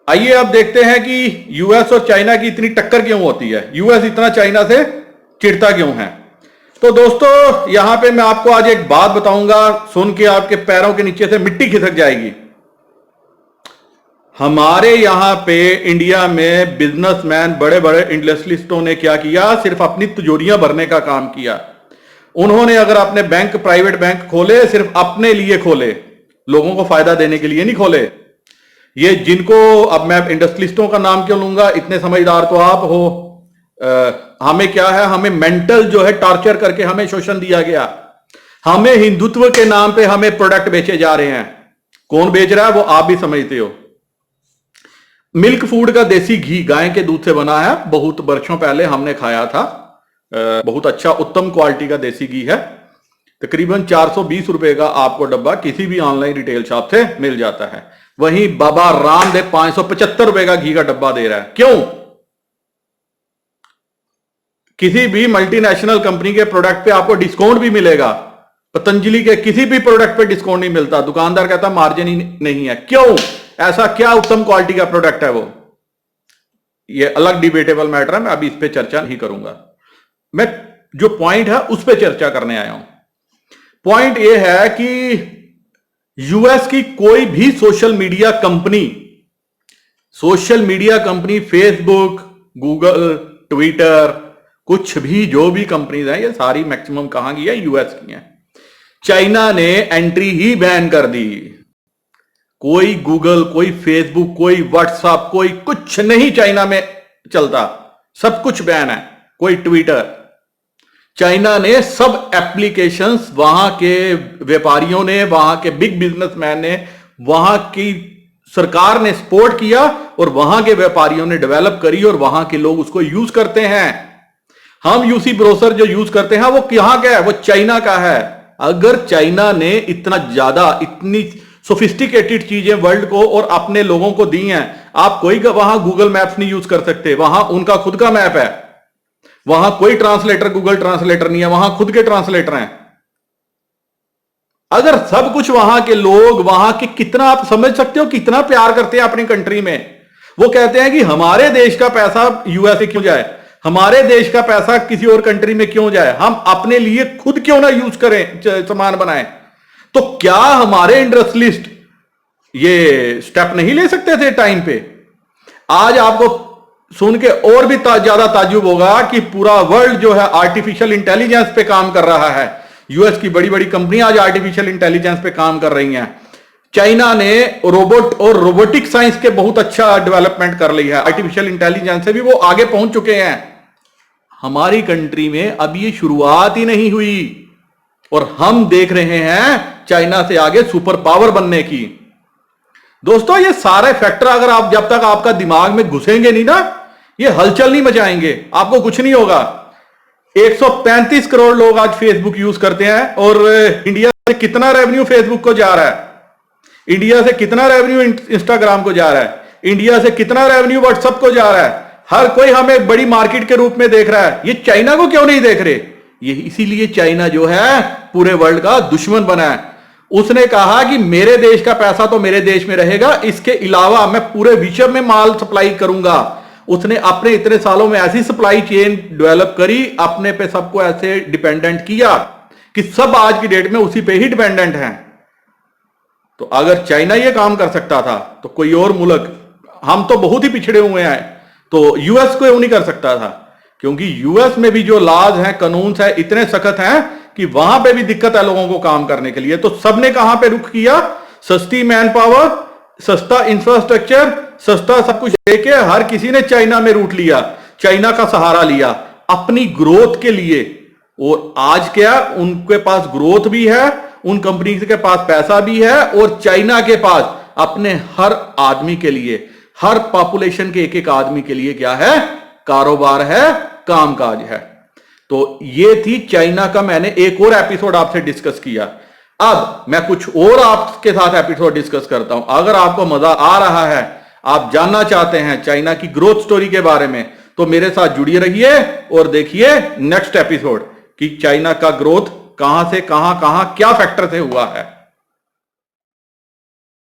आइए अब देखते हैं कि यूएस और चाइना की इतनी टक्कर क्यों होती है, यूएस इतना चाइना से चिढ़ता क्यों है। तो दोस्तों यहां पे मैं आपको आज एक बात बताऊंगा, सुन के आपके पैरों के नीचे से मिट्टी खिसक जाएगी। हमारे यहां पे इंडिया में बिजनेसमैन, बड़े बड़े इंडस्ट्रियलिस्टों ने क्या किया, सिर्फ अपनी तिजोरियां भरने का काम किया। उन्होंने अगर अपने बैंक, प्राइवेट बैंक खोले, सिर्फ अपने लिए खोले, लोगों को फायदा देने के लिए नहीं खोले। ये जिनको, अब मैं इंडस्ट्रियलिस्टों का नाम क्यों लूंगा, इतने समझदार तो आप हो। हमें क्या है, हमें मेंटल जो है टॉर्चर करके हमें शोषण दिया गया। हमें हिंदुत्व के नाम पे हमें प्रोडक्ट बेचे जा रहे हैं। कौन बेच रहा है वो आप भी समझते हो। मिल्क फूड का देसी घी गाय के दूध से बना है, बहुत वर्षों पहले हमने खाया था। बहुत अच्छा उत्तम क्वालिटी का देसी घी है। तकरीबन 420 रुपए का आपको डब्बा किसी भी ऑनलाइन रिटेल शॉप से मिल जाता है। वहीं बाबा रामदेव 575 रुपए का घी का डब्बा दे रहा है। क्यों? किसी भी मल्टीनेशनल कंपनी के प्रोडक्ट पे आपको डिस्काउंट भी मिलेगा, पतंजलि के किसी भी प्रोडक्ट पे डिस्काउंट नहीं मिलता। दुकानदार कहता मार्जिन ही नहीं है। क्यों? ऐसा क्या उत्तम क्वालिटी का प्रोडक्ट है वो? ये अलग डिबेटेबल मैटर है, मैं अभी इस पे चर्चा नहीं करूंगा। मैं जो पॉइंट है उस पर चर्चा करने आया हूं। पॉइंट यह है कि यूएस की कोई भी social media company, Facebook, Google, Twitter, कुछ भी जो भी कंपनीज हैं, ये सारी मैक्सिमम कहां की है? यूएस की हैं। चाइना ने एंट्री ही बैन कर दी। कोई गूगल, कोई फेसबुक, कोई व्हाट्सएप, कोई कुछ नहीं चाइना में चलता, सब कुछ बैन है। कोई ट्विटर, चाइना ने सब एप्लीकेशंस, वहां के व्यापारियों ने, वहां के बिग बिजनेसमैन ने, वहां की सरकार ने सपोर्ट किया और वहां के व्यापारियों ने डेवलप करी और वहां के लोग उसको यूज करते हैं। हम यूसी ब्रोसर जो यूज करते हैं वो कहां का है? वो चाइना का है। अगर चाइना ने इतना ज्यादा, इतनी सोफिस्टिकेटेड चीजें वर्ल्ड को और अपने लोगों को दी हैं, आप कोई वहां गूगल मैप्स नहीं यूज कर सकते। वहां उनका खुद का मैप है। वहां कोई ट्रांसलेटर, गूगल ट्रांसलेटर नहीं है, वहां खुद के ट्रांसलेटर हैं। अगर सब कुछ वहां के लोग, वहां के, कितना आप समझ सकते हो कितना प्यार करते हैं अपनी कंट्री में। वो कहते हैं कि हमारे देश का पैसा यूएस क्यों जाए, हमारे देश का पैसा किसी और कंट्री में क्यों जाए, हम अपने लिए खुद क्यों ना यूज करें, सामान बनाएं। तो क्या हमारे इंडस्ट्रियलिस्ट ये स्टेप नहीं ले सकते थे टाइम पे? आज आपको सुन के और भी ज्यादा ताज्जुब होगा कि पूरा वर्ल्ड जो है आर्टिफिशियल इंटेलिजेंस पे काम कर रहा है। यूएस की बड़ी बड़ी कंपनियां आज आर्टिफिशियल इंटेलिजेंस पे काम कर रही हैं। चाइना ने रोबोट और रोबोटिक साइंस के बहुत अच्छा डेवलपमेंट कर ली है। आर्टिफिशियल इंटेलिजेंस से भी वो आगे पहुंच चुके हैं। हमारी कंट्री में अब ये शुरुआत ही नहीं हुई और हम देख रहे हैं चाइना से आगे सुपर पावर बनने की। दोस्तों ये सारे फैक्टर अगर आप, जब तक आपका दिमाग में घुसेंगे नहीं ना, ये हलचल नहीं मचाएंगे, आपको कुछ नहीं होगा। 135 करोड़ लोग आज फेसबुक यूज करते हैं और इंडिया से कितना रेवेन्यू फेसबुक को जा रहा है, इंडिया से कितना रेवेन्यू इंस्टाग्राम को जा रहा है, इंडिया से कितना रेवेन्यू व्हाट्सएप को जा रहा है। हर कोई हमें बड़ी मार्केट के रूप में देख रहा है। ये चाइना को क्यों नहीं देख रहे? ये इसीलिए चाइना जो है पूरे वर्ल्ड का दुश्मन बना है। उसने कहा कि मेरे देश का पैसा तो मेरे देश में रहेगा, इसके अलावा मैं पूरे विश्व में माल सप्लाई करूंगा। उसने अपने इतने सालों में ऐसी सप्लाई चेन डेवलप करी, अपने पे सबको ऐसे डिपेंडेंट किया कि सब आज की डेट में उसी पे ही डिपेंडेंट हैं। तो अगर चाइना ये काम कर सकता था तो कोई और मुल्क, हम तो बहुत ही पिछड़े हुए हैं, तो यूएस को क्यों नहीं कर सकता था? क्योंकि यूएस में भी जो लॉज हैं, कानून है, इतने सख्त हैं कि वहां पे भी दिक्कत है लोगों को काम करने के लिए। तो सबने कहां पे रुख किया? सस्ती मैन पावर, सस्ता इंफ्रास्ट्रक्चर, सस्ता सब कुछ लेके हर किसी ने चाइना में रूट लिया, चाइना का सहारा लिया अपनी ग्रोथ के लिए। और आज क्या, उनके पास ग्रोथ भी है, उन कंपनी के पास पैसा भी है और चाइना के पास अपने हर आदमी के लिए, हर पॉपुलेशन के एक एक आदमी के लिए क्या है? कारोबार है, कामकाज है। तो ये थी चाइना का, मैंने एक और एपिसोड आपसे डिस्कस किया। अब मैं कुछ और आपके साथ एपिसोड डिस्कस करता हूं। अगर आपको मजा आ रहा है, आप जानना चाहते हैं चाइना की ग्रोथ स्टोरी के बारे में, तो मेरे साथ जुड़िए रहिए और देखिए नेक्स्ट एपिसोड कि चाइना का ग्रोथ कहां से कहां क्या फैक्टर से हुआ है।